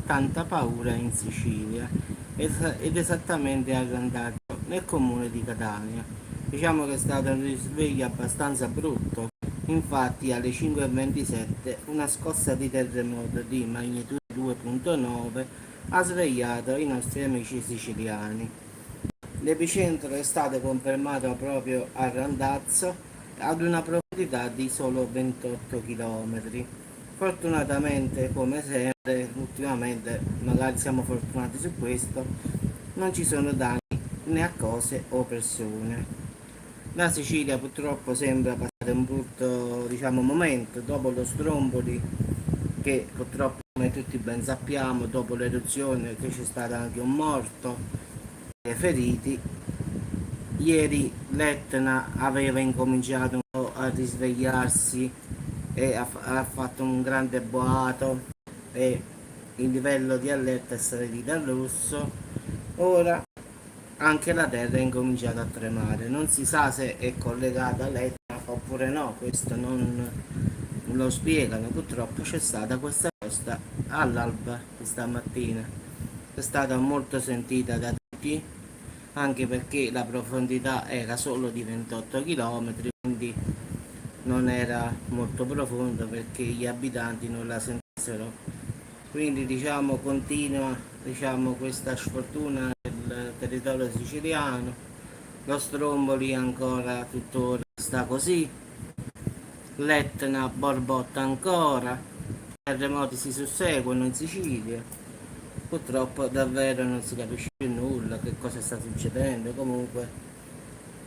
tanta paura in Sicilia ed esattamente a Randazzo, nel comune di Catania. Diciamo che è stato un risveglio abbastanza brutto, infatti alle 5:27 una scossa di terremoto di magnitudo 2,9 ha svegliato i nostri amici siciliani. L'epicentro è stato confermato proprio a Randazzo ad una profondità di solo 28 km. Fortunatamente, come sempre, ultimamente, magari siamo fortunati su questo, non ci sono danni né a cose o persone. La Sicilia purtroppo sembra passare un brutto, momento dopo lo Stromboli che purtroppo, come tutti ben sappiamo, dopo l'eruzione che c'è stato anche un morto e feriti. Ieri l'Etna aveva incominciato un po' a risvegliarsi e ha fatto un grande boato e il livello di allerta è salito al rosso. Ora anche la terra è incominciata a tremare. Non si sa se è collegata all'Etna oppure no, questo non lo spiegano. Purtroppo c'è stata questa cosa all'alba questa mattina. È stata molto sentita da tutti, anche perché la profondità era solo di 28 km, quindi non era molto profondo perché gli abitanti non la sentissero. Quindi continua questa sfortuna del territorio siciliano, lo Stromboli ancora tuttora sta così, l'Etna borbotta ancora, i terremoti si susseguono in Sicilia, purtroppo davvero non si capisce più nulla, che cosa sta succedendo, comunque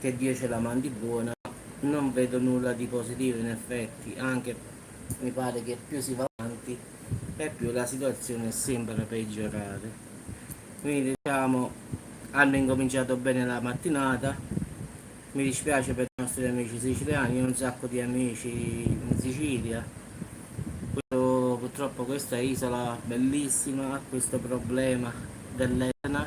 che Dio ce la mandi buona, non vedo nulla di positivo in effetti, anche mi pare che più si va avanti e più la situazione sembra peggiorare. Quindi hanno incominciato bene la mattinata, mi dispiace per i nostri amici siciliani, ho un sacco di amici in Sicilia. Purtroppo questa isola bellissima ha questo problema dell'Etna,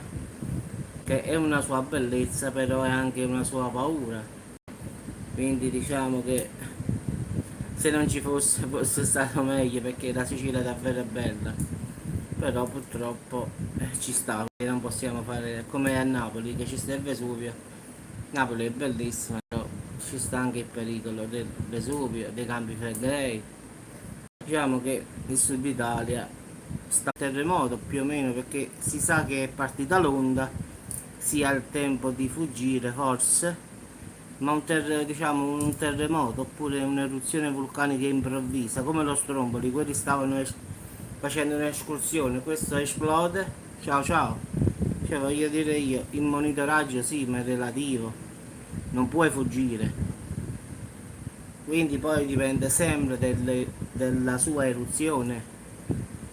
che è una sua bellezza, però è anche una sua paura. Quindi che se non ci fosse stato meglio, perché la Sicilia è davvero bella. Però purtroppo ci sta, non possiamo fare come a Napoli, che ci sta il Vesuvio. Napoli è bellissima, però ci sta anche il pericolo del Vesuvio, dei Campi Flegrei. Diciamo che il sud Italia sta a terremoto più o meno, perché si sa che è partita l'onda, si ha il tempo di fuggire forse, ma un terremoto oppure un'eruzione vulcanica improvvisa, come lo Stromboli, quelli stavano facendo un'escursione, questo esplode, ciao ciao. Cioè voglio dire io, il monitoraggio sì, ma è relativo, non puoi fuggire. Quindi poi dipende sempre della sua eruzione.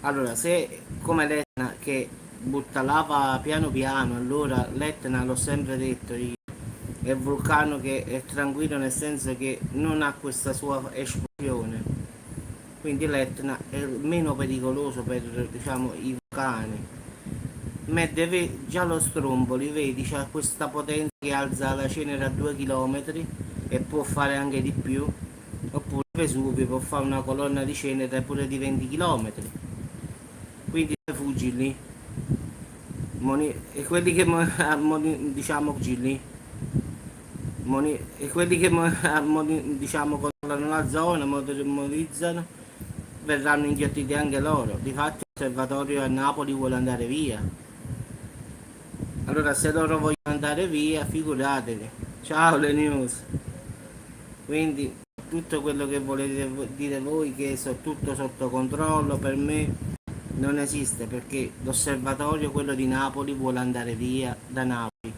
Allora, se come l'Etna che butta lava piano piano, allora l'Etna, l'ho sempre detto io, è un vulcano che è tranquillo nel senso che non ha questa sua esplosione. Quindi l'Etna è meno pericoloso per i vulcani. Mentre già lo Stromboli, vedi, c'ha questa potenza che alza la cenere a 2 km e può fare anche di più, oppure Vesuvio può fare una colonna di cenere pure di 20 km. Quindi fuggi lì. E quelli che fuggi lì. E quelli che controllano la zona, monitorizzano, verranno inghiottiti anche loro. Difatti l'osservatorio a Napoli vuole andare via. Allora se loro vogliono andare via, figuratevi. Ciao le news. Quindi tutto quello che volete dire voi che è tutto sotto controllo per me non esiste, perché l'osservatorio, quello di Napoli, vuole andare via da Napoli,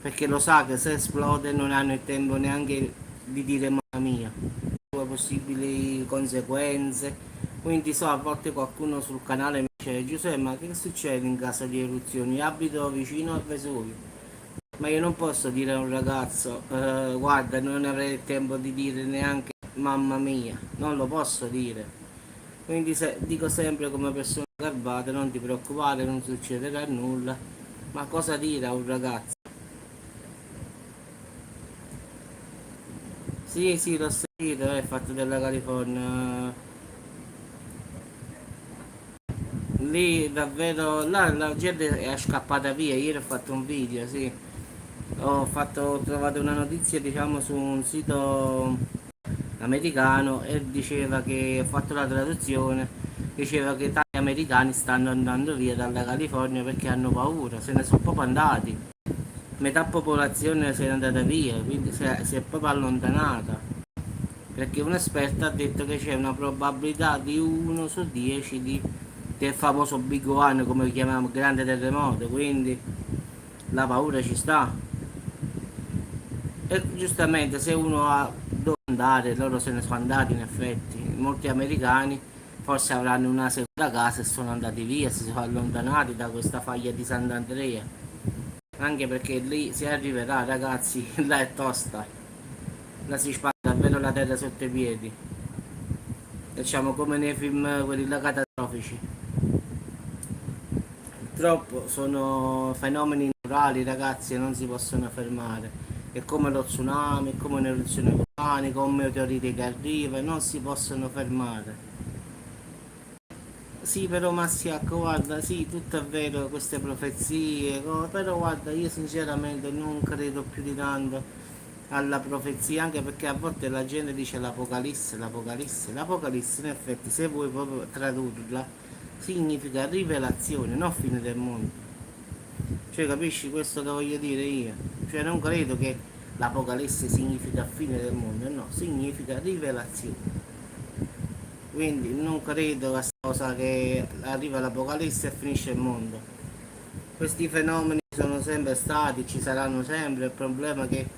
perché lo sa che se esplode non hanno il tempo neanche di dire mamma mia, possibili conseguenze. Quindi a volte qualcuno sul canale mi dice: Giuseppe, ma che succede in caso di eruzioni? Abito vicino al Vesuvio. Ma io non posso dire a un ragazzo: guarda, non avrei il tempo di dire neanche mamma mia, non lo posso dire. Quindi dico sempre come persona garbata: non ti preoccupare, non succederà nulla. Ma cosa dire a un ragazzo? Sì, sì, l'ho sentito, è fatto della California. lì davvero, là la gente è scappata via, ieri ho fatto un video, sì, ho trovato una notizia diciamo su un sito americano e diceva che, ho fatto la traduzione, diceva che tanti americani stanno andando via dalla California perché hanno paura, se ne sono proprio andati, metà popolazione se n'è andata via, quindi si è proprio allontanata, perché un esperto ha detto che c'è una probabilità di 1 su 10 del famoso Big One, come lo chiamiamo, grande terremoto, quindi la paura ci sta. E giustamente se uno ha dove andare, loro se ne sono andati in effetti, molti americani forse avranno una seconda casa e sono andati via, si sono allontanati da questa faglia di Sant'Andrea, anche perché lì si arriverà ragazzi, là è tosta, là si spara davvero la terra sotto i piedi, diciamo come nei film quelli là catastrofici. Purtroppo sono fenomeni naturali ragazzi e non si possono fermare. È come lo tsunami, è come un'eruzione vulcanica, un meteorite che arriva e non si possono fermare. Sì, però Massiacco, guarda, sì, tutto è vero, queste profezie, però guarda, io sinceramente non credo più di tanto alla profezia, anche perché a volte la gente dice l'Apocalisse, l'Apocalisse, l'Apocalisse in effetti, se vuoi proprio tradurla, significa rivelazione, non fine del mondo. Cioè, capisci questo che voglio dire io? Cioè, non credo che l'Apocalisse significa fine del mondo, no, significa rivelazione. Quindi non credo a questa cosa che arriva l'Apocalisse e finisce il mondo. Questi fenomeni sono sempre stati, ci saranno sempre, il problema è che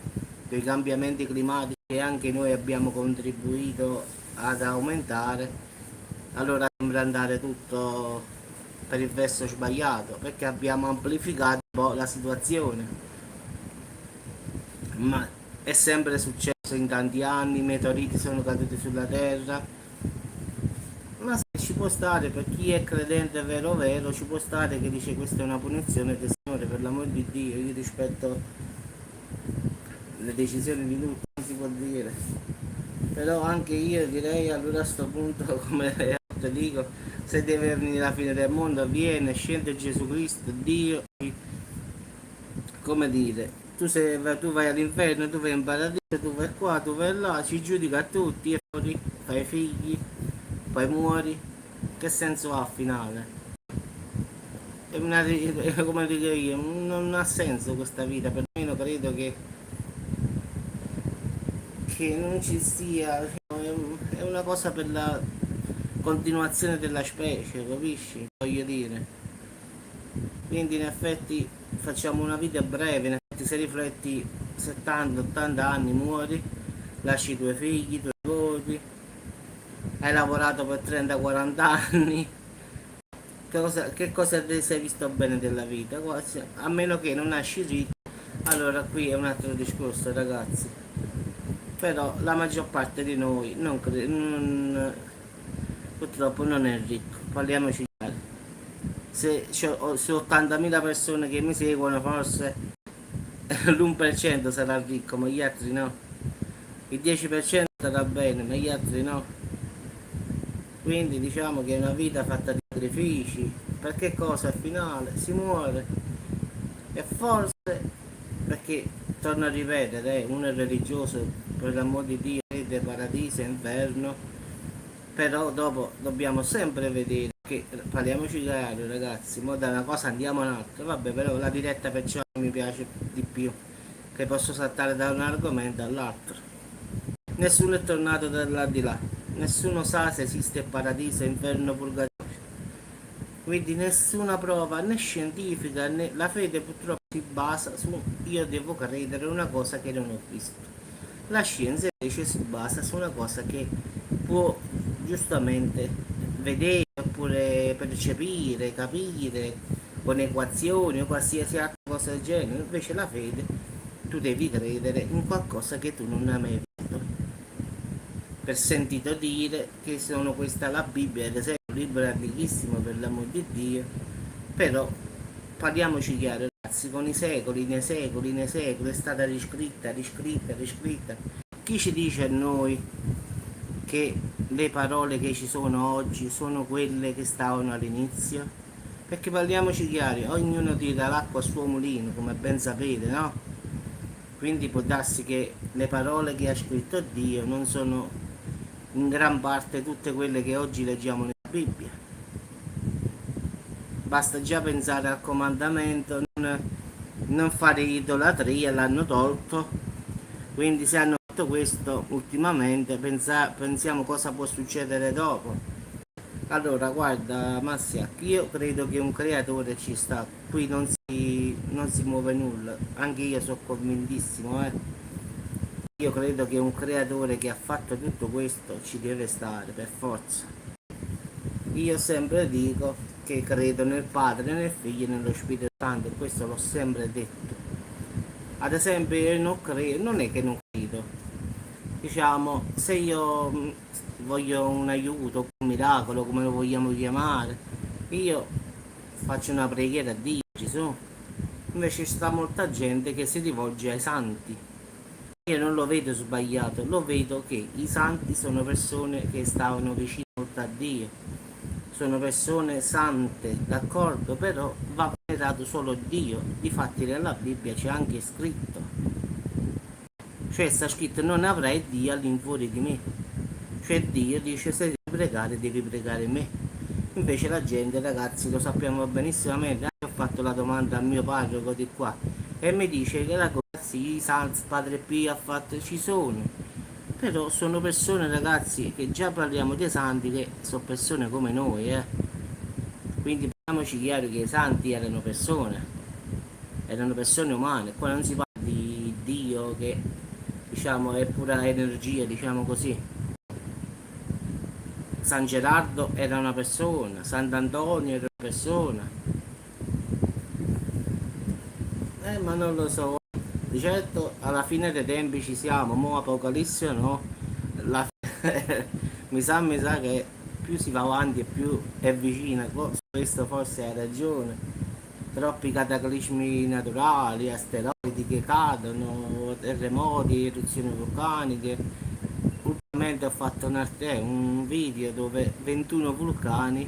con i cambiamenti climatici che anche noi abbiamo contribuito ad aumentare, allora sembra andare tutto per il verso sbagliato, perché abbiamo amplificato un po' la situazione. Ma è sempre successo in tanti anni, i meteoriti sono caduti sulla Terra, ma se ci può stare, per chi è credente vero vero, ci può stare che dice questa è una punizione del Signore, per l'amor di Dio, io rispetto le decisioni di tutti, non si può dire. Però anche io direi allora a sto punto, come te dico, se deve venire la fine del mondo, avviene, scende Gesù Cristo, Dio, come dire, tu vai all'inferno, tu vai in paradiso, tu vai qua, tu vai là, ci giudica a tutti, e poi fai figli, poi muori, che senso ha finale? È una, come dico io, non ha senso questa vita, perlomeno credo che non ci sia, è una cosa per la continuazione della specie, capisci? Voglio dire. Quindi in effetti facciamo una vita breve, in effetti se rifletti 70-80 anni muori, lasci i tuoi figli, i tuoi nipoti, hai lavorato per 30-40 anni, che cosa ti sei visto bene della vita? A meno che non nasci ricco, allora qui è un altro discorso ragazzi. Però la maggior parte di noi purtroppo non è ricco, parliamoci chiaro. Se 80.000 persone che mi seguono forse l'1% sarà ricco, ma gli altri no. Il 10% sarà bene, ma gli altri no. Quindi diciamo che è una vita fatta di sacrifici. Perché cosa al finale? Si muore. E forse, perché torno a ripetere, uno è religioso, per l'amor di Dio, crede paradiso e inferno, però dopo dobbiamo sempre vedere che, parliamoci chiaro ragazzi, mo da una cosa andiamo a un'altra, vabbè, però la diretta perciò mi piace di più, che posso saltare da un argomento all'altro. Nessuno è tornato dall'aldilà, nessuno sa se esiste paradiso, inferno, purgatorio, quindi nessuna prova né scientifica né la fede purtroppo si basa su io devo credere una cosa che non ho visto. La scienza invece si basa su una cosa che può giustamente vedere oppure percepire, capire con equazioni o qualsiasi altra cosa del genere. Invece la fede tu devi credere in qualcosa che tu non hai mai visto. Per sentito dire che sono questa la Bibbia, ad esempio, un libro antichissimo per l'amor di Dio, però parliamoci chiaro ragazzi, con i secoli, nei secoli, nei secoli è stata riscritta, riscritta, riscritta. Chi ci dice a noi che le parole che ci sono oggi sono quelle che stavano all'inizio? Perché parliamoci chiari, ognuno tira l'acqua al suo mulino, come ben sapete, no? Quindi può darsi che le parole che ha scritto Dio non sono in gran parte tutte quelle che oggi leggiamo nella Bibbia. Basta già pensare al comandamento, non fare idolatria, l'hanno tolto. Quindi se hanno fatto questo ultimamente, pensiamo cosa può succedere dopo. Allora, guarda Massia, io credo che un creatore ci sta, qui non si muove nulla, anche io sono convintissimo, eh. Io credo che un creatore che ha fatto tutto questo ci deve stare, per forza. Io sempre dico che credo nel Padre, nel Figlio e nello Spirito Santo, e questo l'ho sempre detto. Ad esempio, io non credo, non è che non credo, diciamo, se io voglio un aiuto, un miracolo, come lo vogliamo chiamare, io faccio una preghiera a Dio, Gesù. Invece sta molta gente che si rivolge ai santi. Io non lo vedo sbagliato, lo vedo che i santi sono persone che stavano vicino molto a Dio, sono persone sante, d'accordo, però va venerato solo Dio. Difatti nella Bibbia c'è anche scritto, cioè sta scritto non avrai Dio all'infuori di me. Cioè Dio dice se devi pregare me. Invece la gente, ragazzi, lo sappiamo benissimamente, anche ho fatto la domanda al mio parroco di qua e mi dice che ragazzi, i Santi, Padre Pio ha fatto, ci sono. Però sono persone, ragazzi, che già parliamo dei santi, che sono persone come noi, eh. Quindi parliamoci chiaro che i santi erano persone umane. Qua non si parla di Dio che, diciamo, è pura energia, diciamo così. San Gerardo era una persona, Sant'Antonio era una persona, ma non lo so. Di certo alla fine dei tempi ci siamo, mo Apocalisse no, la... mi sa che più si va avanti e più è vicina, questo forse hai ragione, troppi cataclismi naturali, asteroidi che cadono, terremoti, eruzioni vulcaniche. Ultimamente ho fatto un video dove 21 vulcani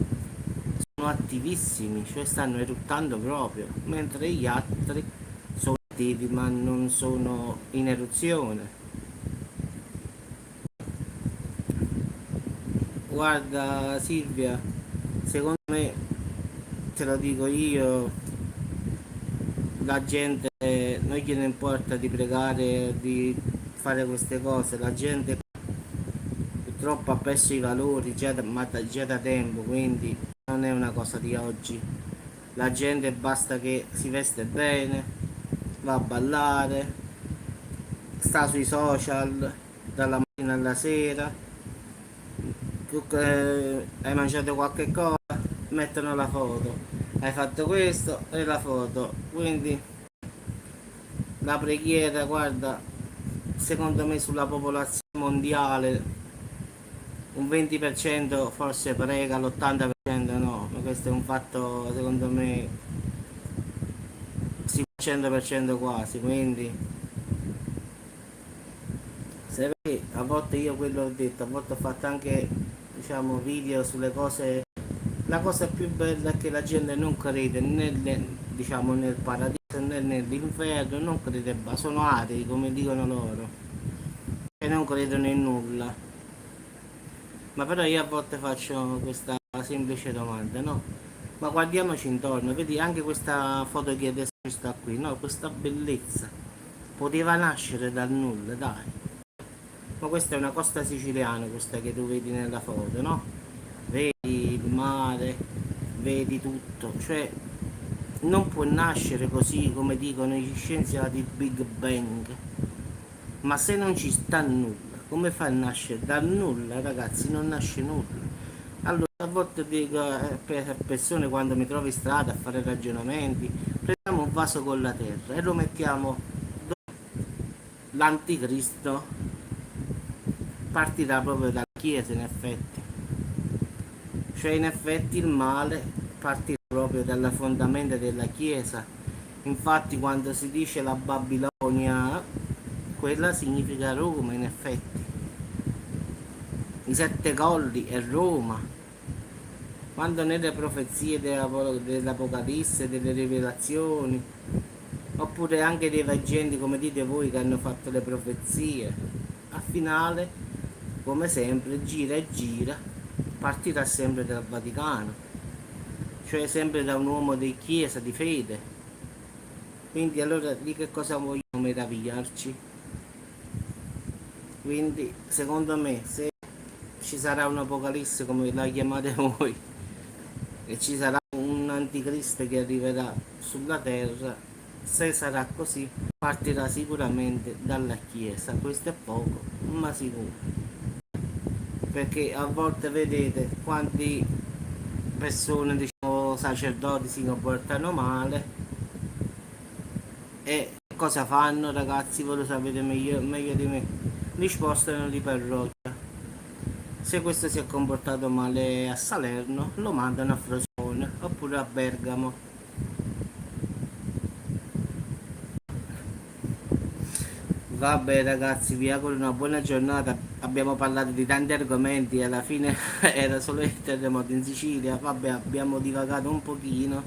sono attivissimi, cioè stanno eruttando proprio, mentre gli altri sono attivi ma non sono in eruzione. Guarda Silvia, secondo me, te lo dico io, la gente non gliene importa di pregare, di fare queste cose, la gente purtroppo ha perso i valori già da tempo, quindi non è una cosa di oggi. La gente basta che si veste bene, va a ballare, sta sui social dalla mattina alla sera, hai mangiato qualche cosa, mettono la foto, hai fatto questo e la foto, quindi la preghiera, guarda, secondo me sulla popolazione mondiale un 20% forse prega, l'80% no, ma questo è un fatto secondo me sì, 100% quasi, quindi se vedi, a volte io quello ho detto, a volte ho fatto anche diciamo video sulle cose, la cosa più bella è che la gente non crede diciamo, nel paradiso né nell'inferno, non crede, sono atei come dicono loro e non credono in nulla. Ma però io a volte faccio questa semplice domanda, no? Ma guardiamoci intorno, vedi anche questa foto che adesso sta qui, no? Questa bellezza poteva nascere dal nulla, dai. Ma questa è una costa siciliana, questa che tu vedi nella foto, no? Vedi il mare, vedi tutto, cioè non può nascere così come dicono gli scienziati il Big Bang. Ma se non ci sta nulla, come fa a nascere? Dal nulla, ragazzi, non nasce nulla. Allora, a volte dico per persone quando mi trovo in strada a fare ragionamenti, prendiamo un vaso con la terra e lo mettiamo l'anticristo partirà proprio dalla Chiesa in effetti. Cioè in effetti il male partirà proprio dalla fondamenta della Chiesa. Infatti quando si dice la Babilonia, quella significa Roma in effetti. i sette colli e Roma, quando nelle profezie dell'Apocalisse, delle rivelazioni, oppure anche dei veggenti come dite voi che hanno fatto le profezie, a finale, come sempre, gira e gira, partirà sempre dal Vaticano, cioè sempre da un uomo di chiesa, di fede. Quindi allora di che cosa vogliamo meravigliarci? Quindi secondo me se ci sarà un Apocalisse come la chiamate voi e ci sarà un anticristo che arriverà sulla terra, se sarà così partirà sicuramente dalla Chiesa, questo è poco ma sicuro, perché a volte vedete quanti persone, diciamo sacerdoti, si comportano male e cosa fanno, ragazzi? Voi lo sapete meglio di me, li spostano di parrocchia. Se questo si è comportato male a Salerno lo mandano a Frosinone oppure a Bergamo. Vabbè ragazzi, vi auguro una buona giornata. Abbiamo parlato di tanti argomenti, alla fine era solo il terremoto in Sicilia. Vabbè, abbiamo divagato un pochino,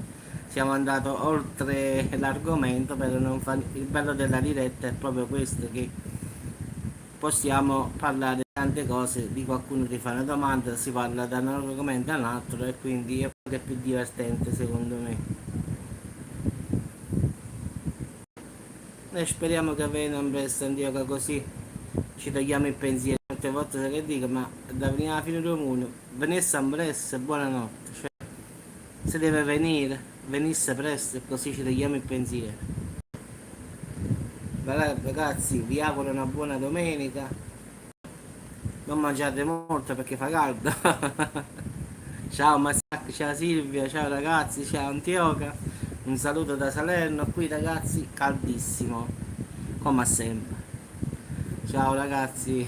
siamo andati oltre l'argomento, però non fa... il bello della diretta è proprio questo, che possiamo parlare di tante cose, di qualcuno ti fa una domanda, si parla da un argomento a un altro e quindi è quello che è più divertente secondo me. E speriamo che venga presto un Dio che così ci togliamo il pensiero. Molte volte se che dico, ma da venire alla fine del mondo, venisse presto e buonanotte. Cioè, se deve venire, venisse presto e così ci togliamo il pensiero. Ragazzi, vi auguro una buona domenica. Non mangiate molto perché fa caldo. Ciao Massac, ciao Silvia, ciao ragazzi, ciao Antioca. Un saluto da Salerno, qui ragazzi, caldissimo, come sempre. Ciao ragazzi.